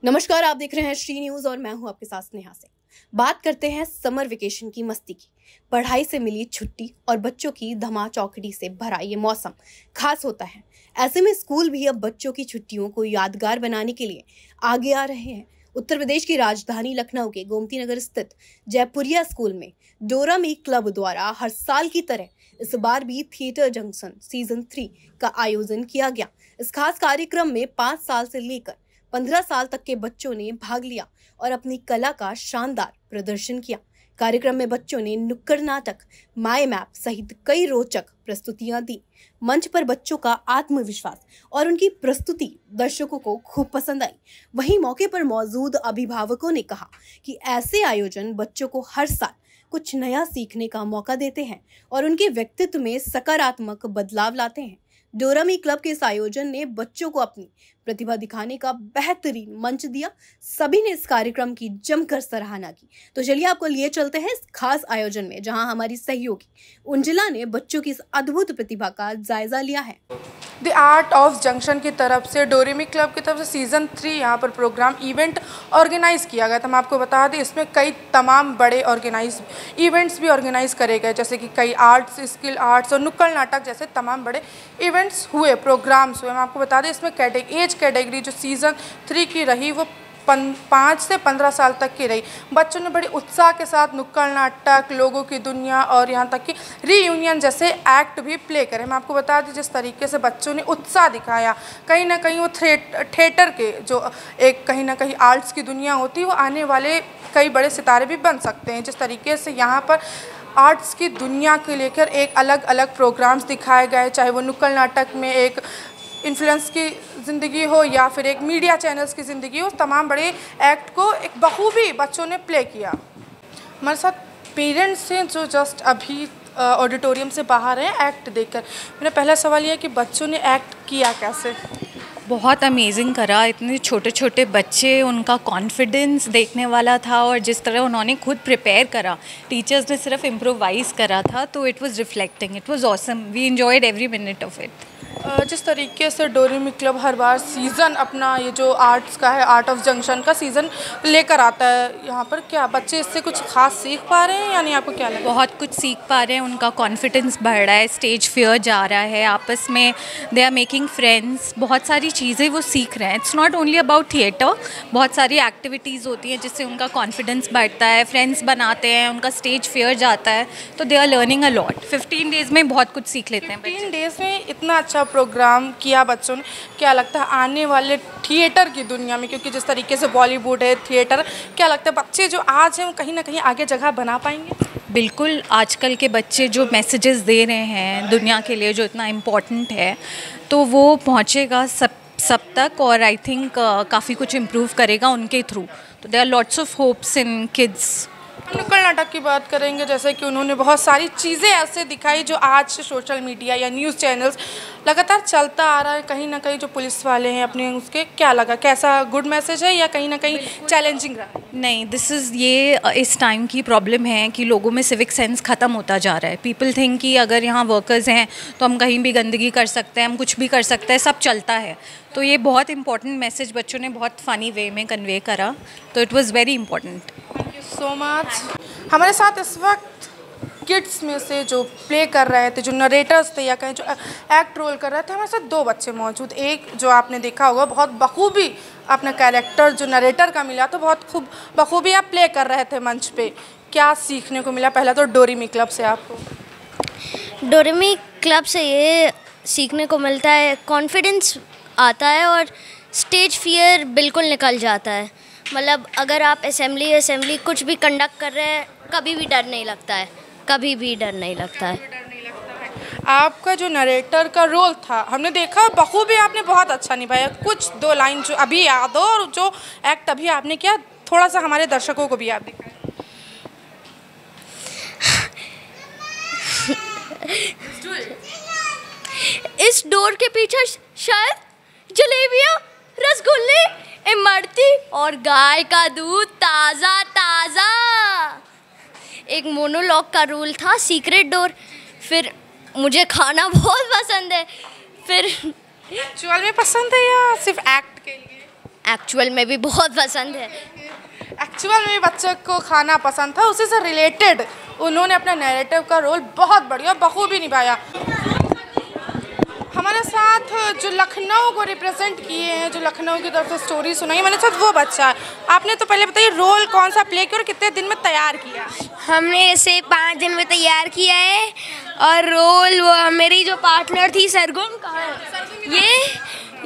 नमस्कार, आप देख रहे हैं श्री न्यूज और मैं हूं आपके साथ स्नेहा से। बात करते हैं समर वेकेशन की मस्ती की। पढ़ाई से मिली छुट्टी और बच्चों की धमा चौकड़ी से भरा ये मौसम खास होता है। ऐसे में स्कूल भी अब बच्चों की छुट्टियों को यादगार बनाने के लिए आगे आ रहे हैं। उत्तर प्रदेश की राजधानी लखनऊ के गोमती नगर स्थित जयपुरिया स्कूल में डोरामी क्लब द्वारा हर साल की तरह इस बार भी थिएटर जंक्शन सीजन 3 का आयोजन किया गया। इस खास कार्यक्रम में 5 साल से लेकर 15 साल तक के बच्चों ने भाग लिया और अपनी कला का शानदार प्रदर्शन किया। कार्यक्रम में बच्चों ने नुक्कड़ नाटक, माय मैप सहित कई रोचक प्रस्तुतियां दी। मंच पर बच्चों का आत्मविश्वास और उनकी प्रस्तुति दर्शकों को खूब पसंद आई। वहीं मौके पर मौजूद अभिभावकों ने कहा कि ऐसे आयोजन बच्चों को हर साल कुछ नया सीखने का मौका देते हैं और उनके व्यक्तित्व में सकारात्मक बदलाव लाते हैं। डोरामी क्लब के इस आयोजन ने बच्चों को अपनी प्रतिभा दिखाने का बेहतरीन मंच दिया। सभी ने इस कार्यक्रम की जमकर सराहना की। तो चलिए आपको लिए चलते हैं इस खास आयोजन में, जहां हमारी सहयोगी उंजिला ने बच्चों की इस अद्भुत प्रतिभा का जायजा लिया है। द आर्ट ऑफ जंक्शन की तरफ से डोरेमी क्लब की तरफ से सीज़न 3 यहाँ पर प्रोग्राम इवेंट ऑर्गेनाइज़ किया गया था। हम आपको बता दें, इसमें कई तमाम बड़े इवेंट्स भी ऑर्गेनाइज़ करे गए, जैसे कि कई आर्ट्स, स्किल आर्ट्स और नुक्कड़ नाटक जैसे तमाम बड़े इवेंट्स हुए, प्रोग्राम्स हुए। हम आपको बता दें, इसमें एज कैटेगरी जो सीज़न 3 की रही वो 5 से 15 साल तक की रही। बच्चों ने बड़ी उत्साह के साथ नुक्कड़ नाटक, लोगों की दुनिया और यहाँ तक कि रीयूनियन जैसे एक्ट भी प्ले करे। मैं आपको बता दें, जिस तरीके से बच्चों ने उत्साह दिखाया, कहीं ना कहीं वो थिएटर के जो एक कहीं ना कहीं आर्ट्स की दुनिया होती है, वो आने वाले कई बड़े सितारे भी बन सकते हैं। जिस तरीके से यहाँ पर आर्ट्स की दुनिया को लेकर एक अलग अलग प्रोग्राम्स दिखाए गए, चाहे वो नुक्कड़ नाटक में एक इन्फ्लुएंस की ज़िंदगी हो या फिर एक मीडिया चैनल्स की ज़िंदगी हो, तमाम बड़े एक्ट को एक बखूबी बच्चों ने प्ले किया। हमारे साथ पेरेंट्स हैं जो जस्ट अभी ऑडिटोरियम से बाहर हैं एक्ट देखकर। मेरा पहला सवाल यह कि बच्चों ने एक्ट किया कैसे? बहुत अमेजिंग करा। इतने छोटे छोटे बच्चे, उनका कॉन्फिडेंस देखने वाला था और जिस तरह उन्होंने खुद प्रिपेयर करा, टीचर्स ने सिर्फ इम्प्रोवाइज़ करा था, तो it was reflecting, it was awesome, we enjoyed every minute of it. जिस तरीके से डोरेमी क्लब हर बार सीज़न अपना ये जो आर्ट्स का है, आर्ट ऑफ जंक्शन का सीज़न लेकर आता है, यहाँ पर क्या बच्चे इससे कुछ खास सीख पा रहे हैं, यानी आपको क्या लगता है? बहुत कुछ सीख पा रहे हैं, उनका कॉन्फिडेंस बढ़ रहा है, स्टेज फियर जा रहा है, आपस में दे आर मेकिंग फ्रेंड्स, बहुत सारी चीज़ें वो सीख रहे हैं। It's not only about theatre, बहुत सारी एक्टिविटीज़ होती हैं जिससे उनका कॉन्फिडेंस बढ़ता है, फ्रेंड्स बनाते हैं, उनका स्टेज फियर जाता है, तो they are learning a lot. 15 days में बहुत कुछ सीख लेते हैं। 15 डेज़ में इतना अच्छा प्रोग्राम किया बच्चों ने, क्या लगता है आने वाले थिएटर की दुनिया में, क्योंकि जिस तरीके से बॉलीवुड है, थिएटर, क्या लगता है बच्चे जो आज हैं वो कहीं ना कहीं आगे जगह बना पाएंगे? बिल्कुल, आजकल के बच्चे जो मैसेजेस दे रहे हैं दुनिया के लिए, जो इतना इम्पोर्टेंट है, तो वो पहुंचेगा सब तक, और आई थिंक काफ़ी कुछ इम्प्रूव करेगा उनके थ्रू। तो there are lots of hopes in kids. नुक्कड़ नाटक की बात करेंगे, जैसे कि उन्होंने बहुत सारी चीज़ें ऐसे दिखाई जो आज सोशल मीडिया या न्यूज़ चैनल्स लगातार चलता आ रहा है। कहीं ना कहीं जो पुलिस वाले हैं अपने, उसके क्या लगा, कैसा गुड मैसेज है या कहीं ना कहीं चैलेंजिंग रहा? नहीं, दिस इज़ ये इस टाइम की प्रॉब्लम है कि लोगों में सिविक सेंस ख़त्म होता जा रहा है। पीपल थिंक कि अगर यहाँ वर्कर्स हैं तो हम कहीं भी गंदगी कर सकते हैं, हम कुछ भी कर सकते हैं, सब चलता है। तो ये बहुत इंपॉर्टेंट मैसेज बच्चों ने बहुत फ़नी वे में कन्वे करा, तो it was very important. Thank you so much. हमारे साथ इस वक्त किड्स में से जो प्ले कर रहे थे, जो नरेटर्स थे या कहीं जो एक्ट रोल कर रहे थे, हमारे साथ 2 बच्चे मौजूद। एक जो आपने देखा होगा, बहुत बखूबी अपना कैरेक्टर जो नरेटर का मिला, तो बहुत खूब बखूबी आप प्ले कर रहे थे मंच पे। क्या सीखने को मिला पहला तो डोरेमी क्लब से आपको? डोरेमी क्लब से ये सीखने को मिलता है, कॉन्फिडेंस आता है और स्टेज फियर बिल्कुल निकल जाता है। मतलब अगर आप असेंबली कुछ भी कंडक्ट कर रहे हैं, कभी भी डर नहीं लगता है, कभी भी डर नहीं लगता है। आपका जो नरेटर का रोल था, हमने देखा बखूबी आपने बहुत अच्छा निभाया। कुछ 2 लाइन जो अभी याद हो और जो एक्ट अभी आपने किया, थोड़ा सा हमारे दर्शकों को भी याद दिखाएं। इस डोर के पीछे शायद जलेबियाँ, रसगुल्ले, इमरती और गाय का दूध ताज़ा ताज़ा। एक मोनोलॉग का रूल था, सीक्रेट डोर। फिर मुझे खाना बहुत पसंद है। फिर एक्चुअल में पसंद है या सिर्फ एक्ट के लिए? एक्चुअल में भी बहुत पसंद है। एक्चुअल में बच्चों को खाना पसंद था, उसी से रिलेटेड उन्होंने अपना नैरेटिव का रोल बहुत बढ़िया बखूबी निभाया। हमारे साथ जो लखनऊ को रिप्रेजेंट किए हैं, जो लखनऊ की तरफ से स्टोरी सुनाई मैंने साथ, वो बच्चा है। आपने तो पहले बताइए रोल कौन सा प्ले किया और कितने दिन में तैयार किया? हमने इसे 5 दिन में तैयार किया है और रोल वो मेरी जो पार्टनर थी सरगुन,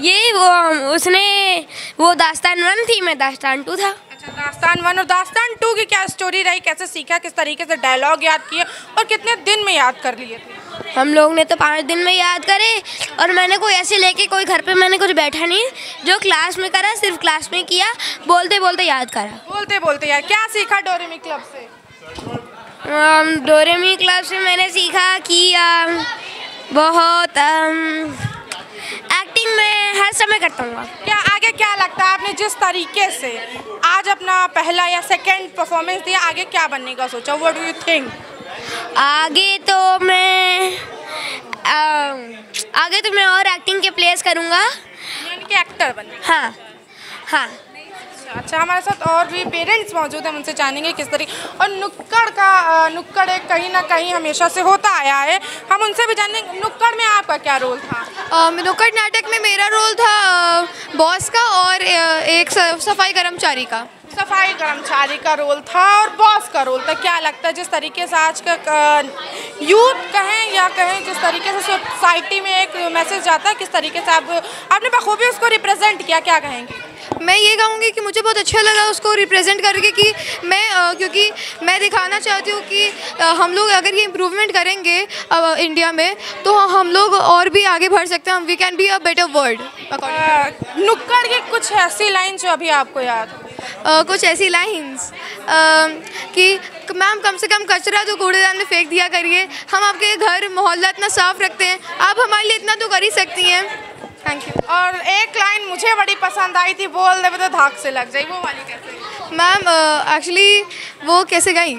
ये वो उसने वो दास्तान 1 थी, मैं दास्तान 2 था। अच्छा, दास्तान 1 और दास्तान 2 की क्या स्टोरी रही, कैसे सीखा, किस तरीके से डायलॉग याद किए और कितने दिन में याद कर लिए थे? हम लोग ने तो 5 दिन में याद करे और मैंने कोई ऐसे लेके कोई घर पे मैंने कुछ बैठा नहीं, जो क्लास में करा सिर्फ क्लास में किया, बोलते बोलते याद करा। बोलते बोलते यार क्या सीखा डोरेमी क्लब से? डोरेमी क्लब से मैंने सीखा कि बहुत एक्टिंग में हर समय करता हूँ। क्या आगे क्या लगता है आपने जिस तरीके से आज अपना पहला या सेकंड परफॉर्मेंस दिया, आगे क्या बनने का सोचा? What do you think? आगे तो मैं और एक्टिंग के प्लेस करूँगा, यानी कि एक्टर बनने। हाँ हाँ। अच्छा, हमारे साथ और भी पेरेंट्स मौजूद हैं, उनसे जानेंगे किस तरीके, और नुक्कड़ एक कहीं ना कहीं हमेशा से होता आया है, हम उनसे भी जानेंगे। नुक्कड़ में आपका क्या रोल था? नुक्कड़ नाटक में मेरा रोल था बॉस का और एक सफाई कर्मचारी का। सफाई कर्मचारी का रोल था और बॉस का रोल था। क्या लगता है जिस तरीके से आज का यूथ कहें या कहें जिस तरीके से सोसाइटी में एक मैसेज जाता है, किस तरीके से आपने बखूबी उसको रिप्रेजेंट किया, क्या कहेंगे? मैं ये कहूँगी कि मुझे बहुत अच्छा लगा उसको रिप्रेजेंट करके कि मैं क्योंकि मैं दिखाना चाहती हूँ कि हम लोग अगर ये इम्प्रूवमेंट करेंगे इंडिया में तो हम लोग और भी आगे बढ़ सकते हैं। We can be a better world. नुक्कड़ की कुछ ऐसी लाइन जो अभी आपको याद हो? कुछ ऐसी लाइंस कि मैम कम से कम कचरा तो कूड़ेदान में फेंक दिया करिए, हम आपके घर मोहल्ला इतना साफ रखते हैं, आप हमारे लिए इतना तो कर ही सकती हैं। Thank you. और एक लाइन मुझे बड़ी पसंद आई थी, बोल दे तो धाक से लग जाए, वो वाली कैसे? मैम एक्चुअली वो कैसे गई,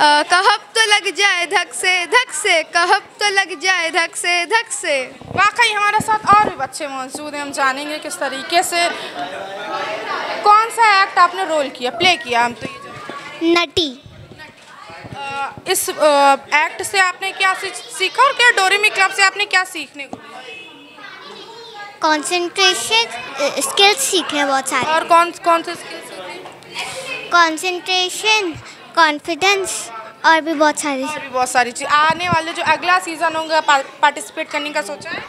कहब तो लग जाए धक से कहब तो लग जाए धक से। वाकई हमारे साथ और भी बच्चे मौजूद हैं, हम जानेंगे किस तरीके से कौन सा एक्ट आपने रोल किया, प्ले किया। हम तो ये नटी। इस एक्ट से आपने क्या सीखा और क्या डोरेमी क्लब से आपने क्या सीखने को? कंसंट्रेशन स्किल्स सीखे बहुत सारे। और कौन से स्किल्स सीखे? कंसंट्रेशन, कॉन्फिडेंस और भी बहुत सारी चीज़। आने वाले जो अगला सीज़न होगा पार्टिसिपेट करने का सोचा है?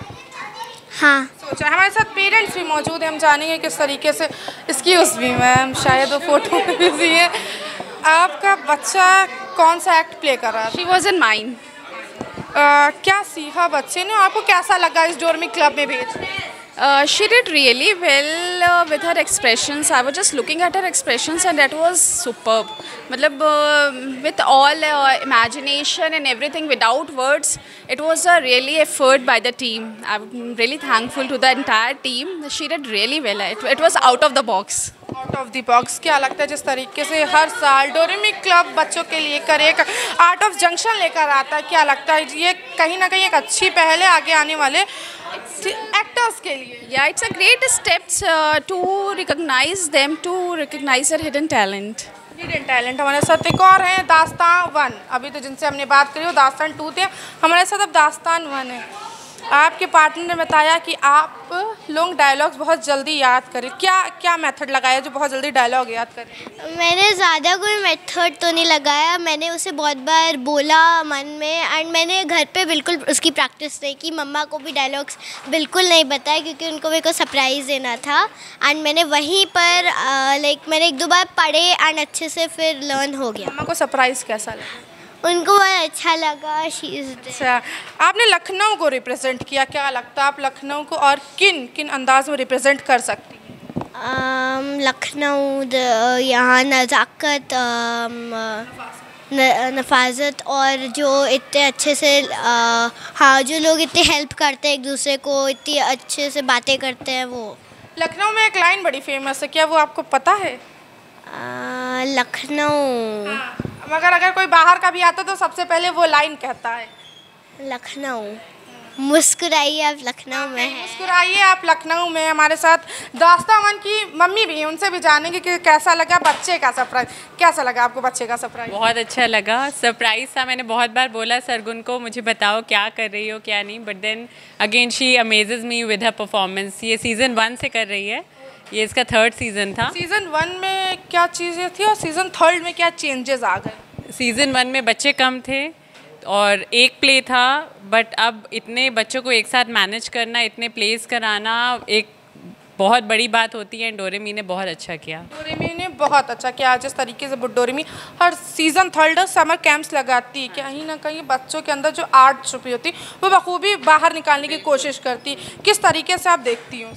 हाँ सोचा है। हमारे साथ पेरेंट्स भी मौजूद हैं, हम जानेंगे किस तरीके से। एक्सक्यूज़ मी मैम, शायद वो फोटो में बिजी है। आपका बच्चा कौन सा एक्ट प्ले कर रहा है? She was in mine. क्या सीखा बच्चे ने, आपको कैसा लगा इस डोरेमी क्लब में भेज? She did really well with her expressions. I was just looking at her expressions and that was superb. मतलब with all imagination and everything without words, it was a really effort by the team. I'm really thankful to the entire team. She did really well. It was out of the box. Out of the box. क्या लगता है जिस तरीके से हर साल डोरेमी club बच्चों के लिए एक आर्ट ऑफ जंक्शन लेकर आता है, क्या लगता है ये कहीं ना कहीं एक अच्छी पहल है आगे आने वाले एक्टर्स के लिए? Yeah, it's a great step to recognize them, to recognize their hidden talent. Hidden talent. हमारे साथ एक और हैं, दास्तान 1। अभी तो जिनसे हमने बात करी वो दास्तान 2 थे, हमारे साथ अब दास्तान 1 है। आपके पार्टनर ने बताया कि आप लोग डायलॉग्स बहुत जल्दी याद करें, क्या मेथड लगाया जो बहुत जल्दी डायलॉग याद करें? मैंने ज़्यादा कोई मेथड तो नहीं लगाया, मैंने उसे बहुत बार बोला मन में एंड मैंने घर पे बिल्कुल उसकी प्रैक्टिस नहीं की। मम्मा को भी डायलॉग्स बिल्कुल नहीं बताया क्योंकि उनको मेरे को सरप्राइज़ देना था एंड मैंने वहीं पर मैंने 1-2 बार पढ़े एंड अच्छे से फिर लर्न हो गया। मम्मा को सरप्राइज़ कैसा लगा? उनको बहुत अच्छा लगा। अच्छा, आपने लखनऊ को रिप्रेजेंट किया, क्या लगता है आप लखनऊ को और किन अंदाज में रिप्रेजेंट कर सकती हैं? लखनऊ यहाँ नज़ाकत, नफाजत और जो इतने अच्छे से हाँ जो लोग इतने हेल्प करते हैं एक दूसरे को, इतनी अच्छे से बातें करते हैं। वो लखनऊ में एक लाइन बड़ी फेमस है, क्या वो आपको पता है? लखनऊ मगर अगर कोई बाहर का भी आता तो सबसे पहले वो लाइन कहता है लखनऊ मुस्कुराइए आप लखनऊ में हैं। मुस्कुराइए आप लखनऊ में। हमारे साथ दास्ता अमन की मम्मी भी हैं, उनसे भी जानेंगे कि कैसा लगा बच्चे का सरप्राइज। कैसा लगा आपको बच्चे का सरप्राइज? बहुत अच्छा लगा, सरप्राइज था। मैंने बहुत बार बोला सरगुन को मुझे बताओ क्या कर रही हो क्या नहीं, but then again she amazes me with her performance. ये सीज़न 1 से कर रही है, ये इसका 3rd सीज़न था। सीज़न 1 में क्या चीज़ें थी और सीज़न 3 में क्या चेंजेस आ गए? सीज़न 1 में बच्चे कम थे और एक प्ले था, बट अब इतने बच्चों को एक साथ मैनेज करना, इतने प्लेस कराना एक बहुत बड़ी बात होती है। डोरेमी ने बहुत अच्छा किया। डोरेमी ने बहुत अच्छा किया। जिस तरीके से डोरेमी हर सीज़न 3 समर कैंप्स लगाती, कहीं ना कहीं बच्चों के अंदर जो आर्ट छुपी होती वो बखूबी बाहर निकालने की कोशिश करती। किस तरीके से आप देखती हो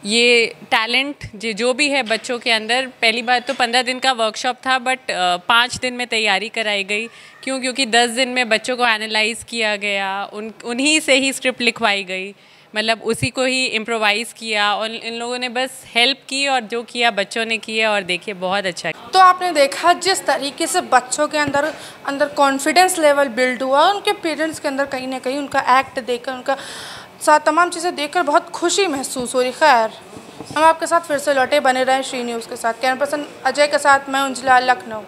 ये टैलेंट जो भी है बच्चों के अंदर? पहली बात तो 15 दिन का वर्कशॉप था, बट 5 दिन में तैयारी कराई गई। क्यों? क्योंकि 10 दिन में बच्चों को एनालाइज किया गया, उन्हीं से ही स्क्रिप्ट लिखवाई गई, मतलब उसी को ही इम्प्रोवाइज़ किया और इन लोगों ने बस हेल्प की और जो किया बच्चों ने किया और देखिए बहुत अच्छा। तो आपने देखा जिस तरीके से बच्चों के अंदर कॉन्फिडेंस लेवल बिल्ड हुआ, उनके पेरेंट्स के अंदर कहीं ना कहीं उनका एक्ट देखकर, उनका साथ तमाम चीज़ें देखकर बहुत खुशी महसूस हो रही। खैर, हम आपके साथ फिर से लौटे, बने रहें श्री न्यूज़ के साथ। कैमरा पर्सन अजय के साथ मैं उंजला, लखनऊ।